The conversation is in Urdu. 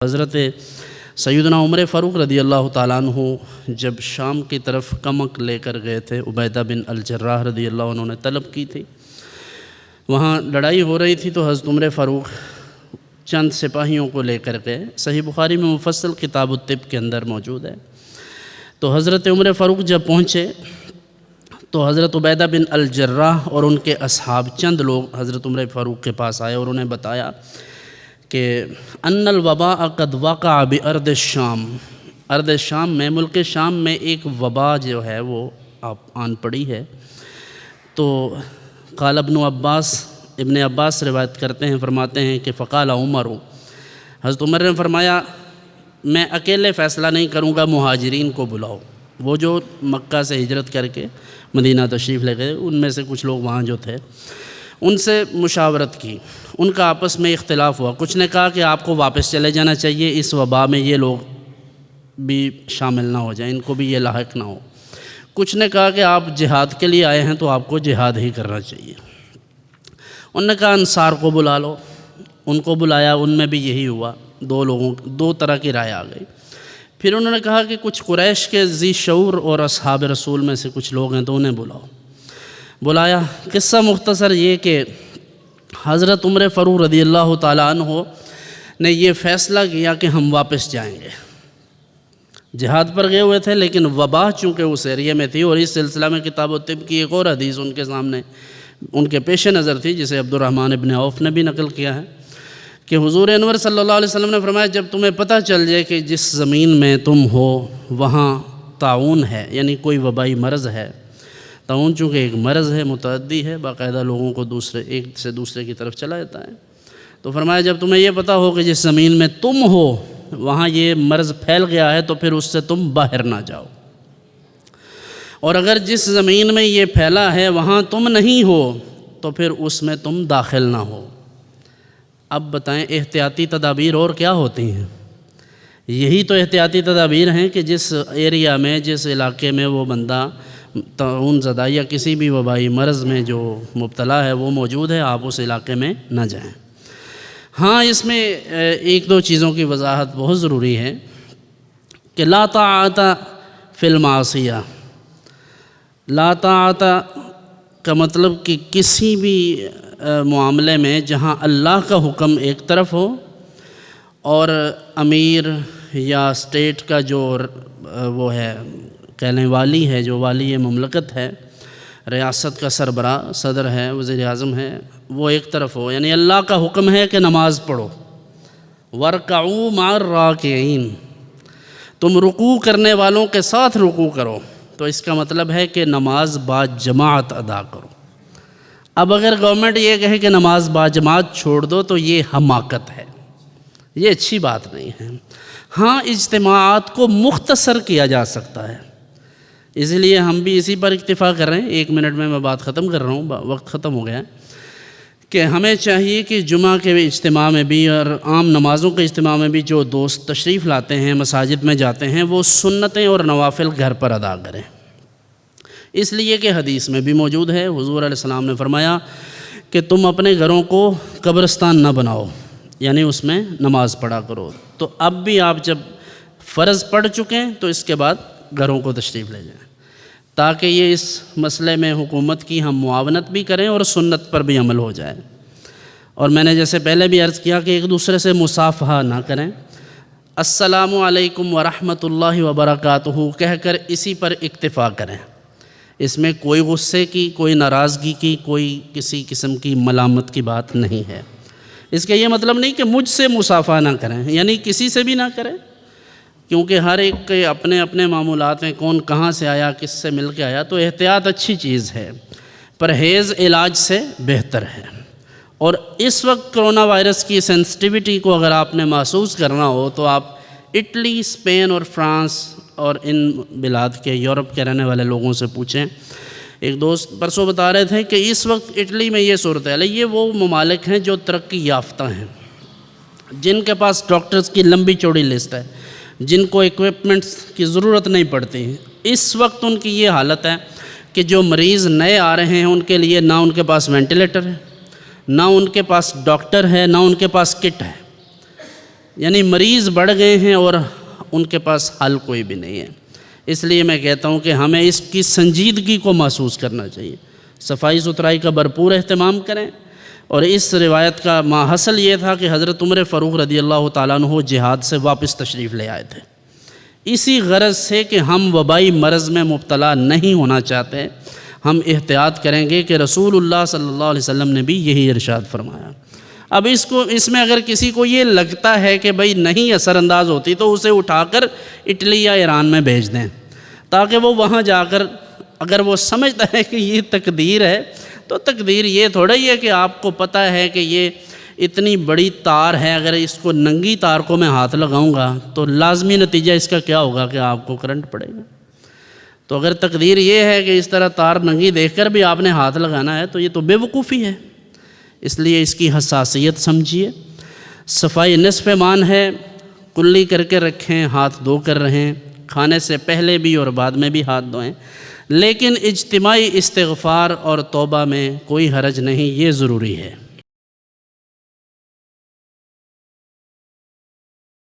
حضرت سیدنا عمر فاروق رضی اللہ تعالیٰ عنہ جب شام کی طرف کمک لے کر گئے تھے، عبیدہ بن الجراح رضی اللہ عنہ نے طلب کی تھی، وہاں لڑائی ہو رہی تھی تو حضرت عمر فاروق چند سپاہیوں کو لے کر گئے۔ صحیح بخاری میں مفصل کتاب الطب کے اندر موجود ہے۔ تو حضرت عمر فاروق جب پہنچے تو حضرت عبیدہ بن الجراح اور ان کے اصحاب چند لوگ حضرت عمر فاروق کے پاس آئے اور انہیں بتایا کہ ان الوباء قد وقع بارض الشام، ارض شام میں، ملک شام میں ایک وبا جو ہے وہ آن پڑی ہے۔ تو قال ابن عباس روایت کرتے ہیں، فرماتے ہیں کہ فقال عمر، حضرت عمر نے فرمایا میں اکیلے فیصلہ نہیں کروں گا، مہاجرین کو بلاؤ۔ وہ جو مکہ سے ہجرت کر کے مدینہ تشریف لے گئے، ان میں سے کچھ لوگ وہاں جو تھے ان سے مشاورت کی، ان کا آپس میں اختلاف ہوا۔ کچھ نے کہا کہ آپ کو واپس چلے جانا چاہیے، اس وبا میں یہ لوگ بھی شامل نہ ہو جائیں، ان کو بھی یہ لاحق نہ ہو۔ کچھ نے کہا کہ آپ جہاد کے لیے آئے ہیں تو آپ کو جہاد ہی کرنا چاہیے۔ انہوں نے کہا انصار کو بلا لو، ان کو بلایا، ان میں بھی یہی ہوا، دو طرح کی رائے آ گئی۔ پھر انہوں نے کہا کہ کچھ قریش کے ذی شعور اور اصحاب رسول میں سے کچھ لوگ ہیں تو انہیں بلایا۔ قصہ مختصر یہ کہ حضرت عمر فاروق رضی اللہ تعالیٰ عنہ نے یہ فیصلہ کیا کہ ہم واپس جائیں گے۔ جہاد پر گئے ہوئے تھے لیکن وبا چونکہ اس ایریے میں تھی، اور اس سلسلہ میں کتاب الطب کی ایک اور حدیث ان کے سامنے ان کے پیش نظر تھی، جسے عبدالرحمن ابن عوف نے بھی نقل کیا ہے کہ حضور انور صلی اللہ علیہ وسلم نے فرمایا جب تمہیں پتہ چل جائے کہ جس زمین میں تم ہو وہاں طاعون ہے، یعنی کوئی وبائی مرض ہے۔ طاعون چونکہ ایک مرض ہے، متعدی ہے، باقاعدہ لوگوں کو ایک سے دوسرے کی طرف چلا جاتا ہے۔ تو فرمایا جب تمہیں یہ پتہ ہو کہ جس زمین میں تم ہو وہاں یہ مرض پھیل گیا ہے تو پھر اس سے تم باہر نہ جاؤ، اور اگر جس زمین میں یہ پھیلا ہے وہاں تم نہیں ہو تو پھر اس میں تم داخل نہ ہو۔ اب بتائیں احتیاطی تدابیر اور کیا ہوتی ہیں؟ یہی تو احتیاطی تدابیر ہیں کہ جس ایریا میں، جس علاقے میں وہ بندہ طاعون زدہ یا کسی بھی وبائی مرض میں جو مبتلا ہے وہ موجود ہے، آپ اس علاقے میں نہ جائیں۔ ہاں، اس میں ایک دو چیزوں کی وضاحت بہت ضروری ہے کہ لا طاعت فی المعصیہ، لا طاعت کا مطلب کہ کسی بھی معاملے میں جہاں اللہ کا حکم ایک طرف ہو اور امیر یا اسٹیٹ کا جو وہ ہے کہنے والی ہے، جو والی مملکت ہے، ریاست کا سربراہ، صدر ہے، وزیر اعظم ہے، وہ ایک طرف ہو، یعنی اللہ کا حکم ہے کہ نماز پڑھو، وَارْكَعُوا مَعَ الرَّاكِعِينَ، تم رکوع کرنے والوں کے ساتھ رکوع کرو، تو اس کا مطلب ہے کہ نماز با جماعت ادا کرو۔ اب اگر گورنمنٹ یہ کہے کہ نماز با جماعت چھوڑ دو تو یہ حماقت ہے، یہ اچھی بات نہیں ہے۔ ہاں، اجتماعات کو مختصر کیا جا سکتا ہے، اسی لیے ہم بھی اسی پر اکتفا کر رہے ہیں۔ 1 منٹ میں بات ختم کر رہا ہوں، وقت ختم ہو گیا ہے، کہ ہمیں چاہیے کہ جمعہ کے اجتماع میں بھی اور عام نمازوں کے اجتماع میں بھی جو دوست تشریف لاتے ہیں، مساجد میں جاتے ہیں، وہ سنتیں اور نوافل گھر پر ادا کریں، اس لیے کہ حدیث میں بھی موجود ہے، حضور علیہ السلام نے فرمایا کہ تم اپنے گھروں کو قبرستان نہ بناؤ، یعنی اس میں نماز پڑھا کرو۔ تو اب بھی آپ جب فرض پڑھ چکیں تو اس کے بعد گھروں کو تشریف لے جائیں، تاکہ یہ اس مسئلے میں حکومت کی ہم معاونت بھی کریں اور سنت پر بھی عمل ہو جائے۔ اور میں نے جیسے پہلے بھی عرض کیا کہ ایک دوسرے سے مصافحہ نہ کریں، السلام علیکم ورحمۃ اللہ وبرکاتہ کہہ کر اسی پر اکتفا کریں، اس میں کوئی غصے کی، کوئی ناراضگی کی، کوئی کسی قسم کی ملامت کی بات نہیں ہے۔ اس کا یہ مطلب نہیں کہ مجھ سے مصافحہ نہ کریں، یعنی کسی سے بھی نہ کریں، کیونکہ ہر ایک کے اپنے اپنے معمولات ہیں، کون کہاں سے آیا، کس سے مل کے آیا، تو احتیاط اچھی چیز ہے، پرہیز علاج سے بہتر ہے۔ اور اس وقت کرونا وائرس کی سینسٹیوٹی کو اگر آپ نے محسوس کرنا ہو تو آپ اٹلی، اسپین اور فرانس اور ان بلاد کے، یورپ کے رہنے والے لوگوں سے پوچھیں۔ ایک دوست پرسوں بتا رہے تھے کہ اس وقت اٹلی میں یہ صورتحال ہے، یہ وہ ممالک ہیں جو ترقی یافتہ ہیں، جن کے پاس ڈاکٹرز کی لمبی چوڑی لسٹ ہے، جن کو ایکوپمنٹس کی ضرورت نہیں پڑتی۔ اس وقت ان کی یہ حالت ہے کہ جو مریض نئے آ رہے ہیں ان کے لیے نہ ان کے پاس وینٹیلیٹر ہے، نہ ان کے پاس ڈاکٹر ہے، نہ ان کے پاس کٹ ہے۔ یعنی مریض بڑھ گئے ہیں اور ان کے پاس حل کوئی بھی نہیں ہے۔ اس لیے میں کہتا ہوں کہ ہمیں اس کی سنجیدگی کو محسوس کرنا چاہیے، صفائی ستھرائی کا بھرپور اہتمام کریں۔ اور اس روایت کا ماحصل یہ تھا کہ حضرت عمر فاروق رضی اللہ تعالیٰ عنہ جہاد سے واپس تشریف لے آئے تھے، اسی غرض سے کہ ہم وبائی مرض میں مبتلا نہیں ہونا چاہتے، ہم احتیاط کریں گے کہ رسول اللہ صلی اللہ علیہ وسلم نے بھی یہی ارشاد فرمایا۔ اب اس میں اگر کسی کو یہ لگتا ہے کہ بھئی نہیں اثر انداز ہوتی تو اسے اٹھا کر اٹلی یا ایران میں بھیج دیں، تاکہ وہ وہاں جا کر اگر وہ سمجھتا ہے کہ یہ تقدیر ہے تو تقدیر یہ تھوڑا ہی ہے کہ آپ کو پتہ ہے کہ یہ اتنی بڑی تار ہے، اگر اس کو ننگی تار کو میں ہاتھ لگاؤں گا تو لازمی نتیجہ اس کا کیا ہوگا کہ آپ کو کرنٹ پڑے گا۔ تو اگر تقدیر یہ ہے کہ اس طرح تار ننگی دیکھ کر بھی آپ نے ہاتھ لگانا ہے تو یہ تو بے وقوفی ہے۔ اس لیے اس کی حساسیت سمجھیے۔ صفائی نصف ایمان ہے، کلی کر کے رکھیں، ہاتھ دھو کر رہیں، کھانے سے پہلے بھی اور بعد میں بھی ہاتھ دھوئیں، لیکن اجتماعی استغفار اور توبہ میں کوئی حرج نہیں، یہ ضروری ہے۔